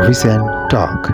Recent Talk.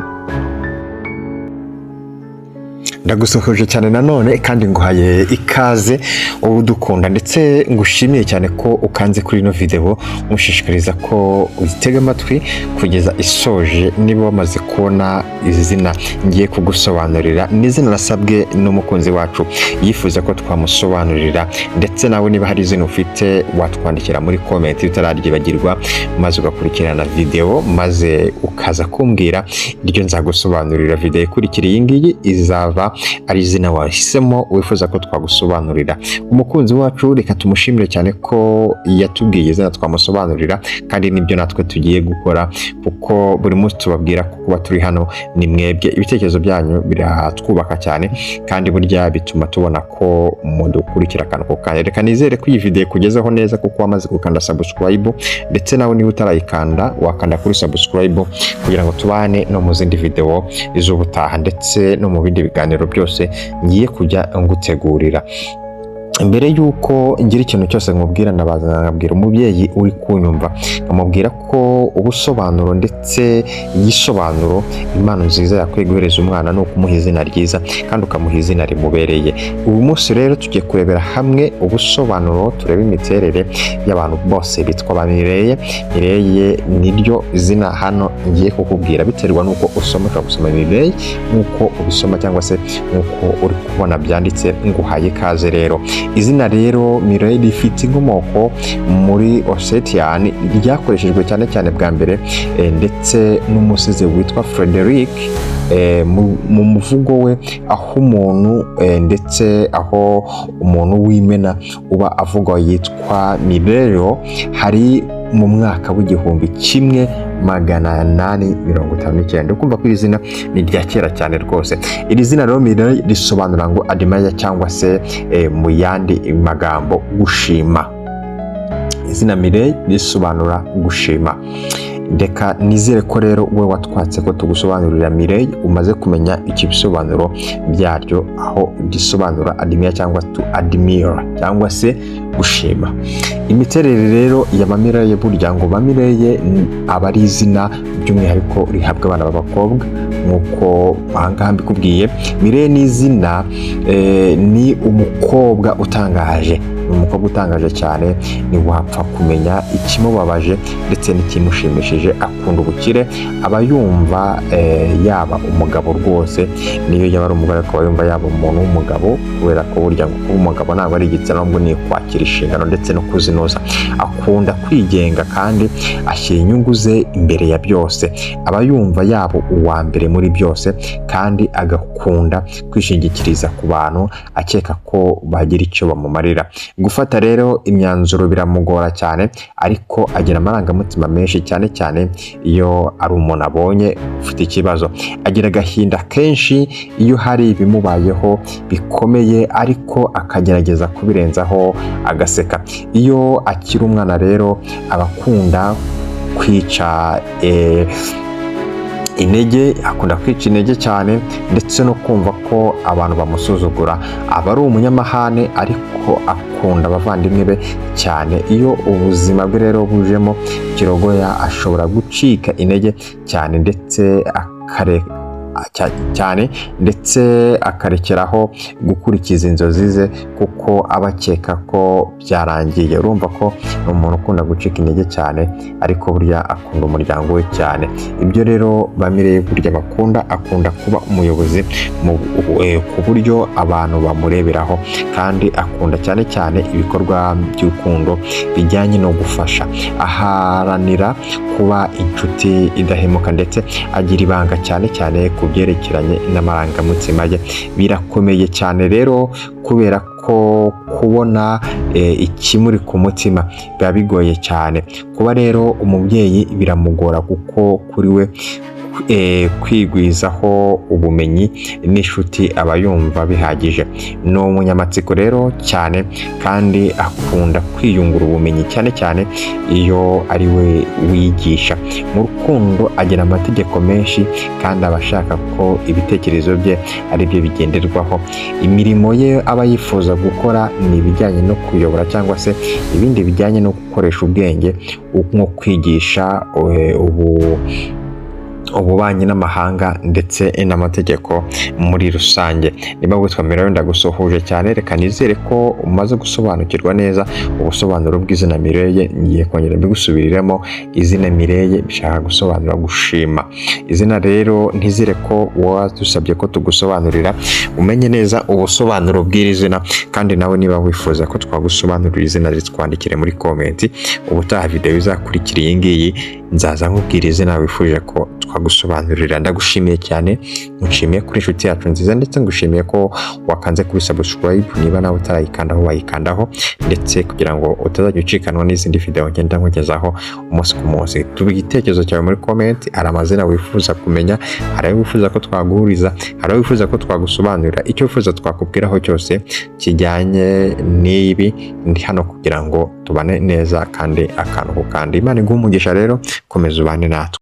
Ndagusohoje cyane nanone kandi nguhaye ikaze ubu dukunda ndetse ngushimiye cyane ko ukanze kuri ino video, mushishikariza ko uzitega amatwi kugeza isoje. Niba wamaze kubona izina ngiye kugusobanurira, n'izina nasabwe n'umukunzi wacu yifuza ko twamusobanurira, ndetse nawe niba hari izina ufite watwandikira muri comment utararyibagirwa, maze ugakurikirana video maze ukaza kumbwira iryo nzagusobanurira. Video ikurikira iyi ngiyi izava ari izina wahisemo wifuza ko twagusobanurira. Umukunzi wacu reka tumushimire cyane ko yatubwiye izina twamusobanurira, kandi nibyo natwe tugiye gukora, kuko buri munsi tubabwira ko kuba turi hano ni mwebwe. Ibitekerezo byanyu biratwubaka cyane kandi burya bituma tubona ko mudukurikira akantu ko kanya. Reka nizere ko iyi video kugezeho neza, kuko wamaze gukanda subscribe, ndetse nawe niba utarayikanda wakanda kuri subscribe kugira ngo tubane no mu zindi video iz'ubutaha, ndetse no mu bindi biganiro byose ngiye kujya ngutegurira. Mbere yuko ngira ikintu cyose nkubwira, ndabaza nkabwira umubyeyi uri kunyumva, nkamubwira ko ubusobanuro ndetse yisobanuro impano nziza yakwiye guhereza umwana no kumuha izina ryiza kandi ukamuha izina rimubereye. Ubu munsi rero tugiye kurebera hamwe ubusobanuro, turebe imiterere y'abantu bose bitwa ba Mireille. Mireille niryo zina hano ngiye kukubwira, biterwa nuko usoma, ushobora gusoma Mireille nkuko ubisoma cyangwa se nkuko uri kubona byanditse. Nguhaye ikaze rero. Izina rero Mireille rifite inkomoko muri Ossetian, ryakoreshejwe cyane cyane bwa mbere ndetse n'umusizi witwa Frederick mu muvugo we, aho umuntu ndetse aho umuntu w'imena uba avuga yitwa Mireille, hari mu mwaka w'igihumbi 1859. Ukumva ko iri zina ni rya kera cyane rwose. Iri zina rero Mireille risobanura ngo admire cyangwa se mu yandi magambo gushima. Izina Mireille risobanura gushima. Ndeka nizere ko rero we watwatse ko tugusobanurira Mireille umaze kumenya iki bisobanuro byaryo, aho risobanura admire cyangwa to admire cyangwa se gushima. Imiterere rero ya Mireille, burya ngo Mireille aba ari izina by'umwihariko rihabwa abana b'abakobwa, nkuko ahangaha mbikubwiye. Mireille ni izina ni umukobwa utangaje, umukobwa utangaje cyane, ni wapfa kumenya ikimubabaje ndetse n'ikimushimishije. Akunda ubukire, aba yumva yaba umugabo rwose, niyo yaba ari umugore akaba yumva yaba umuntu w'umugabo, kubera ko burya ngo kuba umugabo ntabwo ari igitsina, ahubwo ni kwakira inshingano ndetse no kuzinoza. Akunda kwigenga kandi ashyira inyungu ze imbere ya byose, aba yumva yaba uwa mbere muri byose, kandi agakunda kwishingikiriza ku bantu akeka ko bagira icyo bamumarira. Gufata rero imyanzuro biramugora cyane, ariko agira amarangamutima menshi, cyane cyane iyo ari umuntu abonye ufite ikibazo. Agira agahinda kenshi iyo hari ibimubayeho bikomeye, ariko akagerageza kubirenzaho agaseka. Iyo akiri umwana rero abakunda kwica intege, akunda kwica intege cyane, ndetse no kumva ko abantu bamusuzugura. Aba ari umunyamahane, ariko akunda abavandimwe be cyane. Iyo ubuzima bwe rero bujemo kirogoya, ashobora gucika intege cyane ndetse akarekeraho gukurikiza inzozi ze, kuko abakeka ko byarangiye. Urumva ko ni umuntu ukunda gucika intege cyane, ariko burya akunda umuryango we cyane. Ibyo rero Mireille burya akunda kuba umuyobozi ku buryo abantu bamureberaho, kandi akunda cyane cyane ibikorwa by'urukundo bijyanye no gufasha. Aharanira kuba inshuti idahemuka, ndetse agira ibanga cyane cyane ku byerekeranye n'amarangamutima ye. Birakomeye cyane rero, kubera ko kubona ikimuri ku mutima biba bigoye cyane. Kuba rero umubyeyi biramugora, kuko kuri we kwigwizaho ubumenyi n'inshuti aba yumva bihagije. Ni umunyamatsiko rero cyane kandi akunda kwiyungura ubumenyi cyane cyane iyo ari we wigisha. Mu rukundo agira amategeko menshi kandi aba ashaka ko ibitekerezo bye ari byo bigenderwaho. Imirimo ye aba yifuza gukora ni ibijyanye no kuyobora cyangwa se ibindi bijyanye no gukoresha ubwenge nko kwigisha ububanyi n'amahanga ndetse n'amategeko muri rusange. Niba witwa Mireille ndagusuhuje cyane, reka nizere ko umaze gusobanukirwa neza ubusobanuro bw'izina Mireille. Ngiye kongera mbigusubiriremo. Izina Mireille bishaka gusobanura gushima. Izina rero ntizire ko wadusabye ko tugusobanurira, umenye neza ubusobanuro bw'iri zina, kandi nawe niba wifuza ko twagusobanurira izina ritwandikire muri komenti. Ubutaha video izakurikira iyi ngiyi nzaza nkubwira izina wifuje ko twagusobanurira. Ndagushimiye cyane, ngushimiye kuri inshuti yacu nziza, ndetse ngushimiye ko wakanze kuri subscribe. Niba nawe utarayikandaho wayikandaho, ndetse kugira ngo utazajya ucikanwa n'izindi video ngenda nkugezaho umunsi ku munsi. Tuba igitekerezo cyawe muri comment. Hari amazina wifuza kumenya, hari ayo wifuza ko twaguhuriza, hari ayo wifuza ko twagusobanurira. Icyo wifuza twakubwiraho cyose kijyanye n'ibi, ndi hano kugira ngo tubane neza kandi akantu ku kandi. Imana iguhe umugisha rero, komeza ubane natwe.